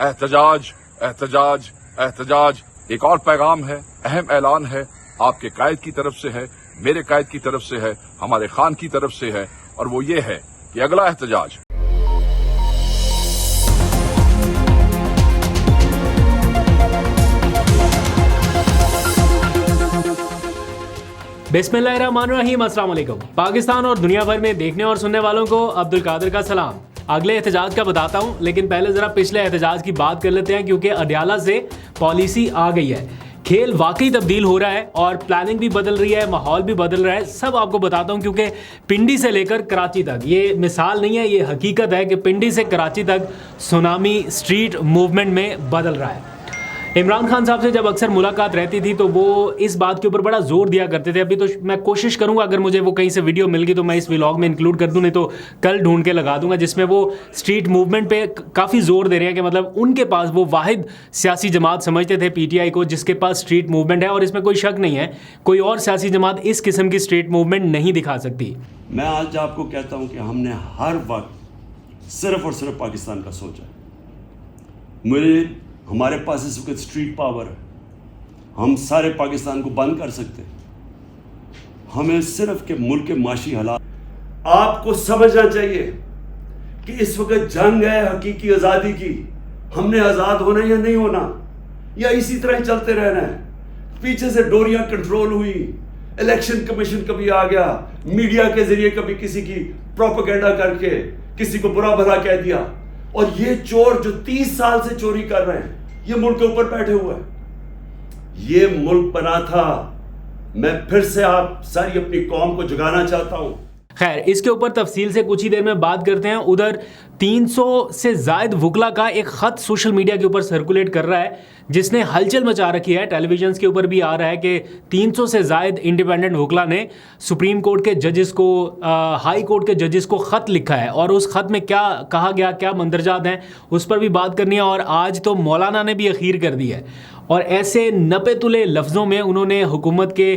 एहतजाज एहतजाज एहतजाज। एक और पैगाम है, अहम ऐलान है, आपके कायद की तरफ से है, मेरे कायद की तरफ से है, हमारे खान की तरफ से है, और वो ये है कि अगला एहतजाज बिस्मिल्लाहिर्रहमानिर्रहीम। अस्सलाम वालेकुम। पाकिस्तान और दुनिया भर में देखने और सुनने वालों को अब्दुल कादिर का सलाम। अगले एहतजाज का बताता हूँ, लेकिन पहले ज़रा पिछले एहतजाज की बात कर लेते हैं, क्योंकि अडयाला से पॉलिसी आ गई है। खेल वाकई तब्दील हो रहा है और प्लानिंग भी बदल रही है, माहौल भी बदल रहा है। सब आपको बताता हूँ, क्योंकि पिंडी से लेकर कराची तक, ये मिसाल नहीं है, ये हकीकत है कि पिंडी से कराची तक सुनामी स्ट्रीट मूवमेंट में बदल रहा है। इमरान खान साहब से जब अक्सर मुलाकात रहती थी तो वो इस बात के ऊपर बड़ा जोर दिया करते थे। अभी तो मैं कोशिश करूंगा, अगर मुझे वो कहीं से वीडियो मिल गई तो मैं इस व्लॉग में इंक्लूड कर दूं, नहीं तो कल ढूंढ के लगा दूंगा, जिसमें वो स्ट्रीट मूवमेंट पे काफ़ी जोर दे रहे हैं कि मतलब उनके पास वो वाहिद सियासी जमात समझते थे पीटीआई को जिसके पास स्ट्रीट मूवमेंट है, और इसमें कोई शक नहीं है, कोई और सियासी जमात इस किस्म की स्ट्रीट मूवमेंट नहीं दिखा सकती। मैं आज आपको कहता हूँ कि हमने हर वक्त सिर्फ और सिर्फ पाकिस्तान का सोचा। हमारे पास इस वक्त स्ट्रीट पावर है, हम सारे पाकिस्तान को बंद कर सकते हैं। हमें सिर्फ के मुल्क के माशी हालात, आपको समझना चाहिए कि इस वक्त जंग है हकीकी आज़ादी की। हमने आज़ाद होना या नहीं होना, या इसी तरह ही चलते रहना है। पीछे से डोरियां कंट्रोल हुई, इलेक्शन कमीशन कभी आ गया, मीडिया के जरिए कभी किसी की प्रोपेगेंडा करके किसी को बुरा भला कह दिया, और ये चोर जो 30 साल से चोरी कर रहे हैं, ये मुल्क के ऊपर बैठे हुए हैं। ये मुल्क बना था, मैं फिर से आप सारी अपनी कौम को जगाना चाहता हूं। खैर, इसके ऊपर तफसील से कुछ ही देर में बात करते हैं। उधर 300 से ज़ायद वकला का एक ख़त सोशल मीडिया के ऊपर सर्कुलेट कर रहा है, जिसने हलचल मचा रखी है। टेलीविजन के ऊपर भी आ रहा है कि 300 से ज़ायद इंडिपेंडेंट वकला ने सुप्रीम कोर्ट के जजेस को, हाई कोर्ट के जजेस को ख़त लिखा है, और उस ख़त में क्या कहा गया, क्या मंदरजात हैं, उस पर भी बात करनी है। और आज तो मौलाना ने भी अखीर कर दी है, और ऐसे नपे तुले लफ्ज़ों में उन्होंने हुकूमत के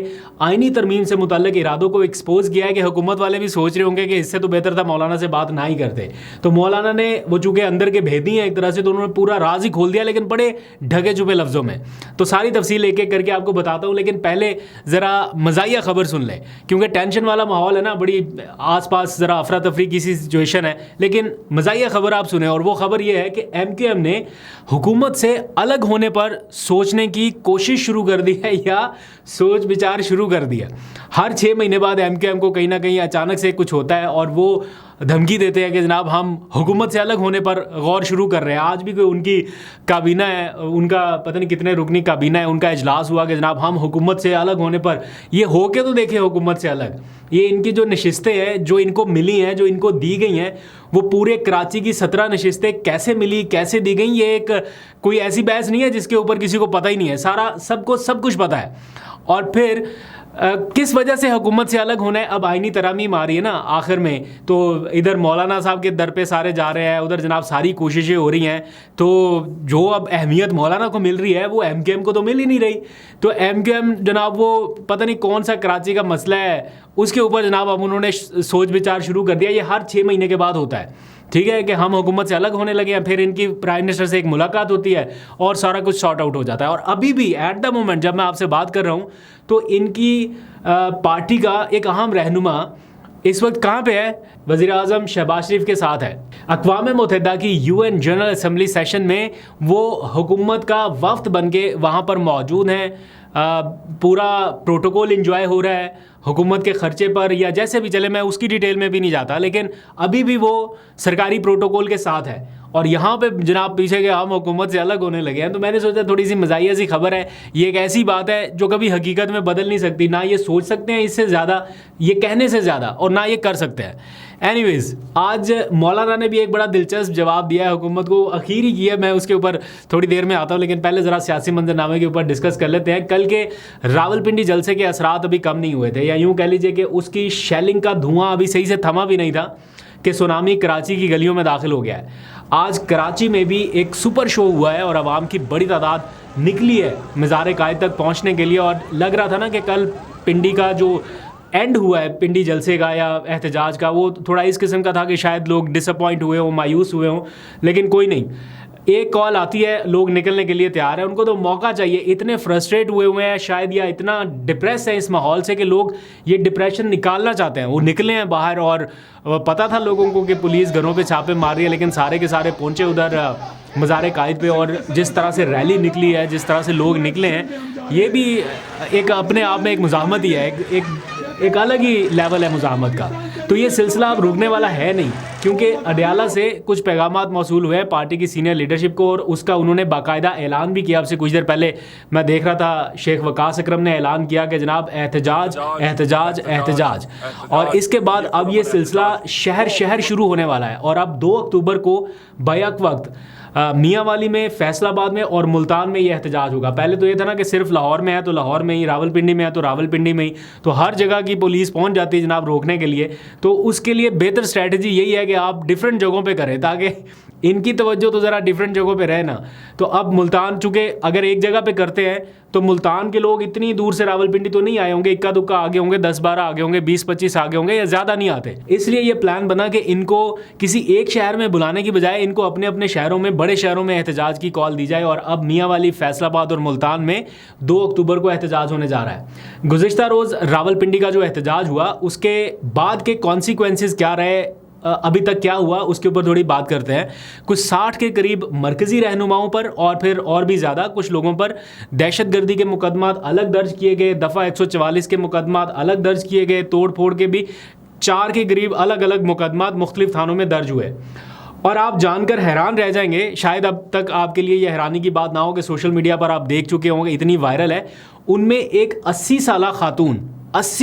आइनी तरमीम से मुतल्लिक इरादों को एक्सपोज किया है कि हुकूमत वाले भी सोच रहे होंगे कि इससे तो बेहतर था मौलाना से बात ना ही करते। तो मौलाना ने, वो चूँकि अंदर के भेदी हैं एक तरह से, तो उन्होंने पूरा राज ही खोल दिया, लेकिन बड़े ढके छुपे लफ्ज़ों में। तो सारी तफसील एक एक करके आपको बताता हूँ, लेकिन पहले ज़रा मज़ाहिया ख़बर सुन लें, क्योंकि टेंशन वाला माहौल है ना, बड़ी आस पास ज़रा अफरा तफरी की सी सिचुएशन है। लेकिन मज़ाहिया ख़बर आप सुने, और वो ख़बर ये है कि MQM ने हुकूमत से अलग होने पर सोचने की कोशिश शुरू कर दी है, या सोच विचार शुरू कर दिया। हर 6 महीने बाद MQM को कहीं ना कहीं अचानक से कुछ होता है और वो धमकी देते हैं कि जनाब हम हुकूमत से अलग होने पर गौर शुरू कर रहे हैं। आज भी कोई उनकी काबीना है, उनका पता नहीं कितने रुकनी काबीना है, उनका इजलास हुआ कि जनाब हम हुकूमत से अलग होने पर, ये हो के तो देखे हुकूमत से अलग। ये इनकी जो नशिस्तें हैं जो इनको मिली हैं, जो इनको दी गई हैं, वो पूरे कराची की 17 नशिस्तें कैसे मिली, कैसे दी गई, ये एक कोई ऐसी बहस नहीं है जिसके ऊपर किसी को पता ही नहीं है। सारा सबको सब कुछ पता है। और फिर किस वजह से हुकूमत से अलग होना है, अब आइनी तरामीम आ रही है ना आखिर में, तो इधर मौलाना साहब के दर पे सारे जा रहे हैं, उधर जनाब सारी कोशिशें हो रही हैं। तो जो अब अहमियत मौलाना को मिल रही है वो MQM को तो मिल ही नहीं रही। तो MQM जनाब वो पता नहीं कौन सा कराची का मसला है, उसके ऊपर जनाब अब उन्होंने सोच विचार शुरू कर दिया। ये हर 6 महीने के बाद होता है, ठीक है, कि हम हुकूमत से अलग होने लगे हैं, फिर इनकी प्राइम मिनिस्टर से एक मुलाकात होती है और सारा कुछ सॉर्ट आउट हो जाता है। और अभी भी एट द मोमेंट जब मैं आपसे बात कर रहा हूँ, तो इनकी पार्टी का एक अहम रहनुमा इस वक्त कहाँ पे है? वज़ीर आज़म शहबाज शरीफ के साथ है। अक़वाम मुत्तहिदा की UN जनरल असम्बली सेशन में वो हुकूमत का वफ्द बन के वहाँ पर मौजूद हैं। पूरा प्रोटोकॉल इंजॉय हो रहा है हुकूमत के ख़र्चे पर, या जैसे भी चले, मैं उसकी डिटेल में भी नहीं जाता, लेकिन अभी भी वो सरकारी प्रोटोकॉल के साथ है। और यहाँ पे जनाब पीछे के हम हुकूमत से अलग होने लगे हैं। तो मैंने सोचा थोड़ी सी मज़ाहिया सी खबर है, ये एक ऐसी बात है जो कभी हकीकत में बदल नहीं सकती, ना ये सोच सकते हैं इससे ज़्यादा, ये कहने से ज़्यादा, और ना ये कर सकते हैं। एनीवेज़, आज मौलाना ने भी एक बड़ा दिलचस्प जवाब दिया है हुकूमत को, अखीर ही किया। मैं उसके ऊपर थोड़ी देर में आता हूँ, लेकिन पहले ज़रा सियासी मंजरनामे के ऊपर डिस्कस कर लेते हैं। कल के रावलपिंडी जलसे के असरात अभी कम नहीं हुए थे, या यूँ कह लीजिए कि उसकी शेलिंग का धुआं अभी सही से थमा भी नहीं था कि सुनामी कराची की गलियों में दाखिल हो गया है। आज कराची में भी एक सुपर शो हुआ है और आवाम की बड़ी तादाद निकली है मज़ार-ए-कायद तक पहुँचने के लिए। और लग रहा था ना कि कल पिंडी का जो एंड हुआ है पिंडी जलसे का या एहतजाज का, वो थोड़ा इस किस्म का था कि शायद लोग डिसअपॉइंट हुए हों, मायूस हुए हों, लेकिन कोई नहीं। एक कॉल आती है, लोग निकलने के लिए तैयार है, उनको तो मौका चाहिए। इतने फ्रस्ट्रेट हुए हैं शायद, या इतना डिप्रेस है इस माहौल से कि लोग ये डिप्रेशन निकालना चाहते हैं, वो निकले हैं बाहर। और पता था लोगों को कि पुलिस घरों पे छापे मार रही है, लेकिन सारे के सारे पहुंचे उधर मज़ार कायद पे। और जिस तरह से रैली निकली है, जिस तरह से लोग निकले हैं, ये भी एक अपने आप में एक मुज़ाहमत ही है, एक अलग ही लेवल है मुज़ाहमत का। तो ये सिलसिला अब रुकने वाला है नहीं, क्योंकि अडयाला से कुछ पैगामात मौसूल हुए हैं पार्टी की सीनियर लीडरशिप को, और उसका उन्होंने बाकायदा ऐलान भी किया। अब से कुछ देर पहले मैं देख रहा था, शेख वकास अकरम ने ऐलान किया कि जनाब एहतजाज एहतजाज एहतजाज। और इसके बाद अब ये सिलसिला शहर शहर शुरू होने वाला है। और अब 2 अक्टूबर को बैक वक्त मियांवाली में, फैसलाबाद में और मुल्तान में ये एहतजाज होगा। पहले तो ये था ना कि सिर्फ लाहौर में है तो लाहौर में ही, रावलपिंडी में है तो रावलपिंडी में ही, तो हर जगह की पुलिस पहुंच जाती है जनाब रोकने के लिए। तो उसके लिए बेहतर स्ट्रैटेजी यही है कि आप डिफरेंट जगहों पे करें, ताकि इनकी तवज्जो तो ज़रा डिफरेंट जगहों पे रहे ना। तो अब मुल्तान, चूँकि अगर एक जगह पे करते हैं तो मुल्तान के लोग इतनी दूर से रावलपिंडी तो नहीं आए होंगे, इक्का दुक्का आगे होंगे, 10-12 आगे होंगे, 20-25 आगे होंगे, या ज़्यादा नहीं आते। इसलिए ये प्लान बना कि इनको किसी एक शहर में बुलाने की बजाय इनको अपने अपने शहरों में, बड़े शहरों में एहतजाज की कॉल दी जाए। और अब मियांवाली, फैसलाबाद और मुल्तान में 2 अक्टूबर को एहतजाज होने जा रहा है। गुज़िश्ता रोज़ रावलपिंडी का जो एहतजाज हुआ, उसके बाद के कॉन्सिक्वेंसेस क्या रहे, अभी तक क्या हुआ, उसके ऊपर थोड़ी बात करते हैं। कुछ 60 के करीब मरकज़ी रहनुमाओं पर और फिर और भी ज़्यादा कुछ लोगों पर दहशतगर्दी के मुकदमात अलग दर्ज किए गए, दफ़ा 144 के मुकदमात अलग दर्ज किए गए, तोड़ फोड़ के भी 4 के करीब अलग अलग मुकदमात मुख्तलिफ थानों में दर्ज हुए। और आप जानकर हैरान रह जाएंगे, शायद अब तक आपके लिए यह हैरानी की बात ना हो कि सोशल मीडिया पर आप देख चुके होंगे, इतनी वायरल है। उनमें एक 80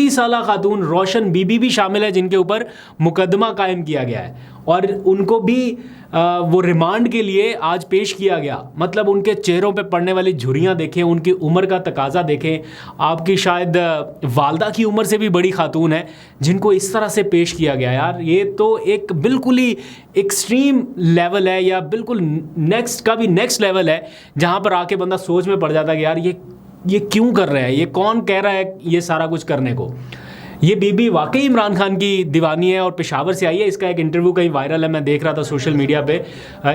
साला खातून रोशन बीबी भी शामिल है, जिनके ऊपर मुकदमा कायम किया गया है और उनको भी वो रिमांड के लिए आज पेश किया गया। मतलब उनके चेहरों पे पड़ने वाली झुर्रियाँ देखें, उनकी उम्र का तकाजा देखें। आपकी शायद वालदा की उम्र से भी बड़ी खातून है जिनको इस तरह से पेश किया गया। यार ये तो एक बिल्कुल ही एक्सट्रीम लेवल है, या बिल्कुल नेक्स्ट का भी नेक्स्ट लेवल है, जहाँ पर आके बंदा सोच में पड़ जाता है कि यार ये क्यों कर रहे हैं, ये कौन कह रहा है ये सारा कुछ करने को। ये बीबी वाकई इमरान खान की दीवानी है और पेशावर से आई है। इसका एक इंटरव्यू कहीं वायरल है, मैं देख रहा था सोशल मीडिया पे।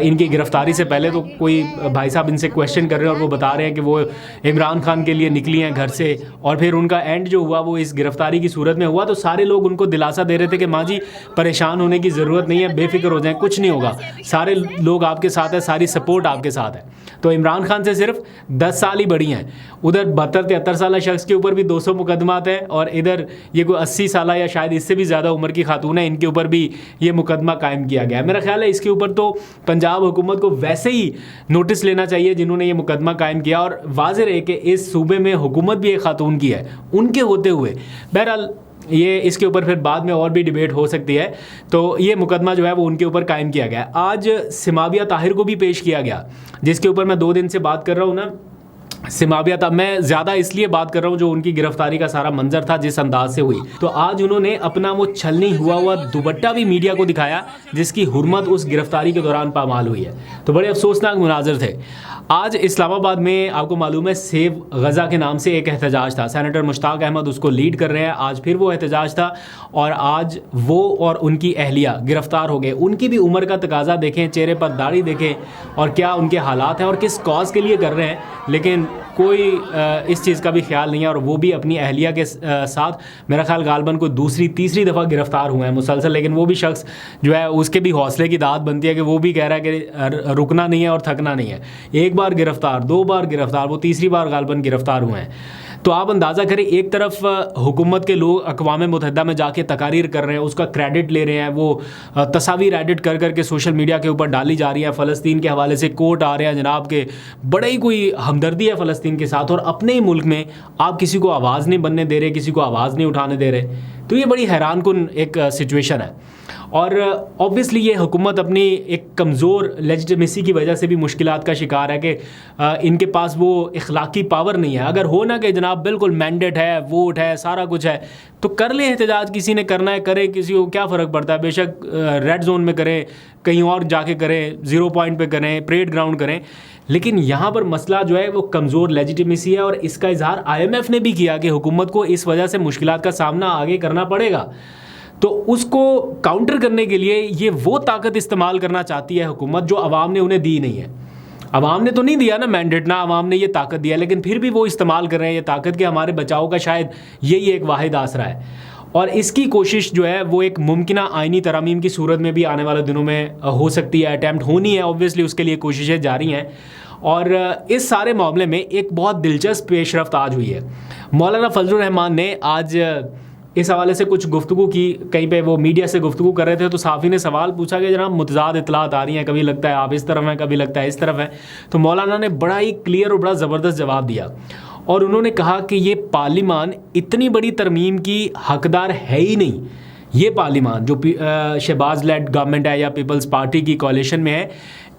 इनकी गिरफ्तारी से पहले तो कोई भाई साहब इनसे क्वेश्चन कर रहे हैं और वो बता रहे हैं कि वो इमरान खान के लिए निकली हैं घर से, और फिर उनका एंड जो हुआ वो इस गिरफ्तारी की सूरत में हुआ। तो सारे लोग उनको दिलासा दे रहे थे कि माँ जी परेशान होने की ज़रूरत नहीं है, बेफिक्र हो जाएं, कुछ नहीं होगा, सारे लोग आपके साथ है, सारी सपोर्ट आपके साथ है। तो इमरान खान से सिर्फ 10 साल ही बड़ी हैं। उधर 72-73 साल शख्स के ऊपर भी 200 मुकदमात हैं, और इधर ये कोई 80 साल या शायद इससे भी ज़्यादा उम्र की खातून है, इनके ऊपर भी ये मुकदमा कायम किया गया है। मेरा ख्याल है इसके ऊपर तो पंजाब हुकूमत को वैसे ही नोटिस लेना चाहिए जिन्होंने ये मुकदमा कायम किया। और वाज़ेह रहे कि इस सूबे में हुकूमत भी एक खातून की है, उनके होते हुए। बहरहाल ये इसके ऊपर फिर बाद में और भी डिबेट हो सकती है। तो ये मुकदमा जो है वो उनके ऊपर कायम किया गया। आज सिमाबिया ताहिर को भी पेश किया गया, जिसके ऊपर मैं 2 दिन से बात कर रहा हूँ ना। सिमाबिया था, मैं ज़्यादा इसलिए बात कर रहा हूँ जो उनकी गिरफ्तारी का सारा मंजर था, जिस अंदाज से हुई। तो आज उन्होंने अपना वो छलनी हुआ दुपट्टा भी मीडिया को दिखाया, जिसकी हुर्मत उस गिरफ्तारी के दौरान पामाल हुई है। तो बड़े अफसोसनाक मुनाजर थे। आज इस्लामाबाद में आपको मालूम है सेव गज़ा के नाम से एक एहतजाज था, सेनेटर मुश्ताक अहमद उसको लीड कर रहे हैं। आज फिर वो एहतजाज था और आज वो और उनकी अहलिया गिरफ्तार हो गए। उनकी भी उम्र का तकाजा देखें, चेहरे पर दाढ़ी देखें और क्या उनके हालात हैं और किस कॉज के लिए कर रहे हैं, लेकिन कोई इस चीज़ का भी ख्याल नहीं है। और वो भी अपनी अहलिया के साथ मेरा ख्याल गालबन को दूसरी तीसरी दफ़ा गिरफ्तार हुए हैं मुसलसल। लेकिन वो भी शख्स जो है उसके भी हौसले की दाद बनती है कि वो भी कह रहा है कि रुकना नहीं है और थकना नहीं है। एक बार गिरफ्तार, 2 बार गिरफ्तार, वो तीसरी बार गालबन गिरफ्तार हुए हैं। तो आप अंदाज़ा करें, एक तरफ हुकूमत के लोग अक़वाम मुत्तहिदा में जाके तकारीर कर रहे हैं, उसका क्रेडिट ले रहे हैं, वो तस्वीर एडिट कर करके सोशल मीडिया के ऊपर डाली जा रही है। फ़लस्तीन के हवाले से कोर्ट आ रहे हैं जनाब के, बड़े ही कोई हमदर्दी है फ़लस्तीन के साथ, और अपने ही मुल्क में आप किसी को आवाज़ नहीं बनने दे रहे, किसी को आवाज़ नहीं उठाने दे रहे। तो ये बड़ी हैरानकुन एक सिचुएशन है। और ऑब्वियसली ये हुकूमत अपनी एक कमज़ोर लेजिटिमेसी की वजह से भी मुश्किलात का शिकार है कि इनके पास वो इखलाकी पावर नहीं है। अगर हो ना कि जनाब बिल्कुल मैंडेट है, वोट है, सारा कुछ है, तो कर ले एहतजाज, किसी ने करना है करे, किसी को क्या फ़र्क पड़ता है। बेशक रेड जोन में करें, कहीं और जाके करें, 0 पॉइंट पे करें, परेड ग्राउंड करें। लेकिन यहाँ पर मसला जो है वो कमज़ोर लेजिटिमेसी है, और इसका इजहार IMF ने भी किया कि हुकूमत को इस वजह से मुश्किलात का सामना आगे करना पड़ेगा। तो उसको काउंटर करने के लिए ये वो ताकत इस्तेमाल करना चाहती है हुकूमत जो आवाम ने उन्हें दी नहीं है। अवाम ने तो नहीं दिया ना मैंडेट, ना अवाम ने ये ताकत दिया, लेकिन फिर भी वो इस्तेमाल कर रहे हैं ये ताकत के हमारे बचाव का शायद यही एक वाहिद आसरा है। और इसकी कोशिश जो है वो एक मुमकिना आइनी तरमीम की सूरत में भी आने वाले दिनों में हो सकती है, अटैम्प्ट होनी है, ऑब्वियसली उसके लिए कोशिशें जारी हैं। और इस सारे मामले में एक बहुत दिलचस्प पेशरफ्त आज हुई है। मौलाना फजलुर रहमान ने आज इस हवाले से कुछ गुफ्तगू की, कहीं पे वो मीडिया से गुफ्तगू कर रहे थे तो साफ़ी ने सवाल पूछा कि जनाब मुतज़ाद इतलात आ रही हैं, कभी लगता है आप इस तरफ हैं, कभी लगता है इस तरफ है। तो मौलाना ने बड़ा ही क्लियर और बड़ा ज़बरदस्त जवाब दिया और उन्होंने कहा कि ये पार्लिमान इतनी बड़ी तरमीम की हकदार है ही नहीं। ये पार्लिमान जो शहबाज लेड गवर्नमेंट है या पीपल्स पार्टी की कोalition में है,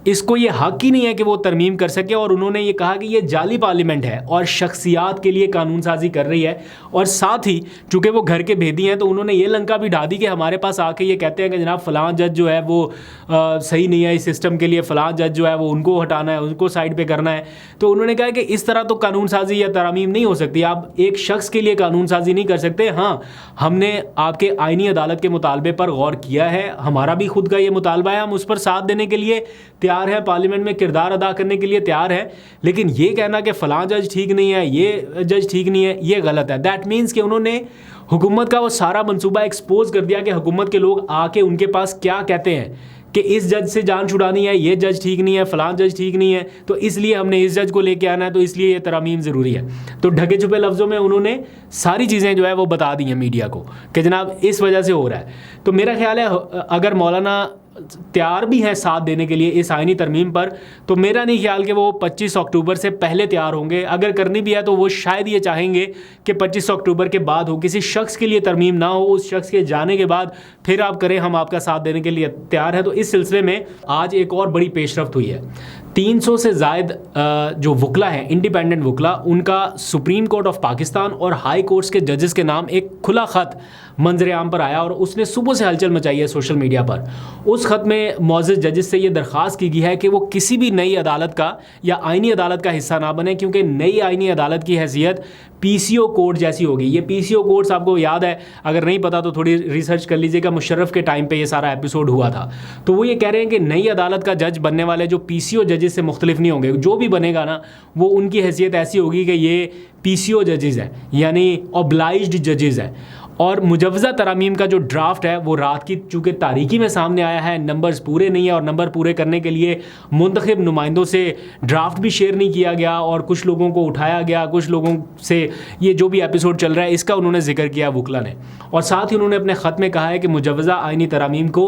इसको ये हक ही नहीं है कि वो तरमीम कर सके। और उन्होंने ये कहा कि ये जाली पार्लियामेंट है और शख्सियात के लिए कानून साजी कर रही है। और साथ ही चूँकि वो घर के भेदी हैं तो उन्होंने ये लंका भी ढा दी कि हमारे पास आके ये कहते हैं कि जनाब फ़लाँ जज जो है वो सही नहीं है इस सिस्टम के लिए, फ़लाँ जज जो है वो उनको हटाना है, उनको साइड पर करना है। तो उन्होंने कहा कि इस तरह तो कानून साजी या तरमीम नहीं हो सकती, आप एक शख्स के लिए कानून साजी नहीं कर सकते। हाँ, हमने आपके आइनी अदालत के मुतालबे पर गौर किया है, हमारा भी खुद का ये मुतालबा है, हम उस पर साथ देने के लिए तैयार है, पार्लियामेंट में किरदार अदा करने के लिए तैयार है। लेकिन ये कहना कि फ़लाँ जज ठीक नहीं है, ये जज ठीक नहीं है, ये गलत है। दैट मीन्स कि उन्होंने हुकूमत का वो सारा मंसूबा एक्सपोज कर दिया कि हुकूमत के लोग आके उनके पास क्या कहते हैं कि इस जज से जान छुड़ानी है, ये जज ठीक नहीं है, फ़लाँ जज ठीक नहीं है, तो इसलिए हमने इस जज को लेके आना है, तो इसलिए ये तरमीम ज़रूरी है। तो ढके छुपे लफ्ज़ों में उन्होंने सारी चीज़ें जो है वो बता दी हैं मीडिया को कि जनाब इस वजह से हो रहा है। तो मेरा ख्याल है अगर मौलाना तैयार भी हैं साथ देने के लिए इस आइनी तरमीम पर, तो मेरा नहीं ख्याल कि वो 25 अक्टूबर से पहले तैयार होंगे। अगर करनी भी है तो वो शायद ये चाहेंगे कि 25 अक्टूबर के बाद हो, किसी शख्स के लिए तरमीम ना हो, उस शख्स के जाने के बाद फिर आप करें, हम आपका साथ देने के लिए तैयार हैं। तो इस सिलसिले में आज एक और बड़ी पेशरफ्त हुई है। 300 से ज़ायद जो वकला हैं, इंडिपेंडेंट वकला, उनका सुप्रीम कोर्ट ऑफ पाकिस्तान और हाई कोर्ट्स के जजेस के नाम एक खुला ख़त मंजर आम पर आया और उसने सुबह से हलचल मचाई है सोशल मीडिया पर। उस ख़त में मौजूद जजेस से ये दरख्वास्त की गई है कि वो किसी भी नई अदालत का या आइनी अदालत का हिस्सा ना बने, क्योंकि नई आइनी अदालत की हैसियत PCO कोर्ट जैसी होगी। ये PCO कोर्ट्स आपको याद है, अगर नहीं पता तो थोड़ी रिसर्च कर लीजिएगा, मुशर्रफ के टाइम पे ये सारा एपिसोड हुआ था। तो वो ये कह रहे हैं कि नई अदालत का जज बनने वाले जो PCO जजेस से मुख्तलिफ नहीं होंगे, जो भी बनेगा ना वो उनकी हैसियत ऐसी होगी कि ये PCO जजेस हैं, यानी ऑब्लाइज्ड जजेस हैं। और मुजवज़ा तरामीम का जो ड्राफ्ट है वो रात की चूँकि तारीकी में सामने आया है, नंबर्स पूरे नहीं है और नंबर पूरे करने के लिए मुंतखब नुमाइंदों से ड्राफ्ट भी शेयर नहीं किया गया और कुछ लोगों को उठाया गया, कुछ लोगों से ये जो भी एपिसोड चल रहा है इसका उन्होंने जिक्र किया वकला ने। और साथ ही उन्होंने अपने ख़त में कहा है कि मुजवज़ा आइनी तरामीम को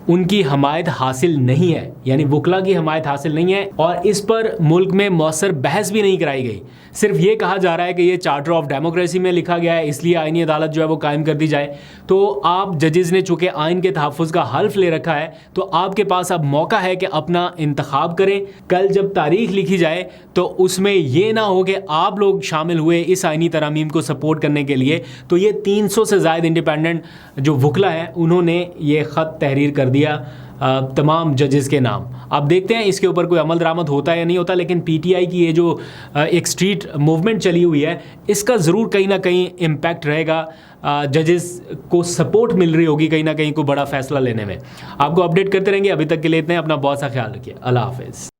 उनकी हमायत हासिल नहीं है, यानी वकला की हमायत हासिल नहीं है और इस पर मुल्क में मौसर बहस भी नहीं कराई गई। सिर्फ ये कहा जा रहा है कि ये चार्टर ऑफ डेमोक्रेसी में लिखा गया है, इसलिए आइनी अदालत जो है वो कायम कर दी जाए। तो आप जजेस ने चूँकि आइन के तहफ़्फ़ुज़ का हल्फ ले रखा है तो आपके पास अब मौका है कि अपना इंतखाब करें। कल जब तारीख लिखी जाए तो उसमें ये ना हो कि आप लोग शामिल हुए इस आइनी तरामीम को सपोर्ट करने के लिए। तो ये 300 से ज़ायद इंडिपेंडेंट जो वकला हैं उन्होंने ये ख़त तहरीर कर दिया तमाम जजेस के नाम। अब देखते हैं इसके ऊपर कोई अमल दरामद होता है या नहीं होता, लेकिन PTI की ये जो एक स्ट्रीट मूवमेंट चली हुई है इसका ज़रूर कहीं ना कहीं इम्पैक्ट रहेगा। जजेस को सपोर्ट मिल रही होगी कहीं ना कहीं कोई बड़ा फ़ैसला लेने में। आपको अपडेट करते रहेंगे। अभी तक के लिए इतने, अपना बहुत सा ख्याल रखिए। अल्लाह हाफ़िज़।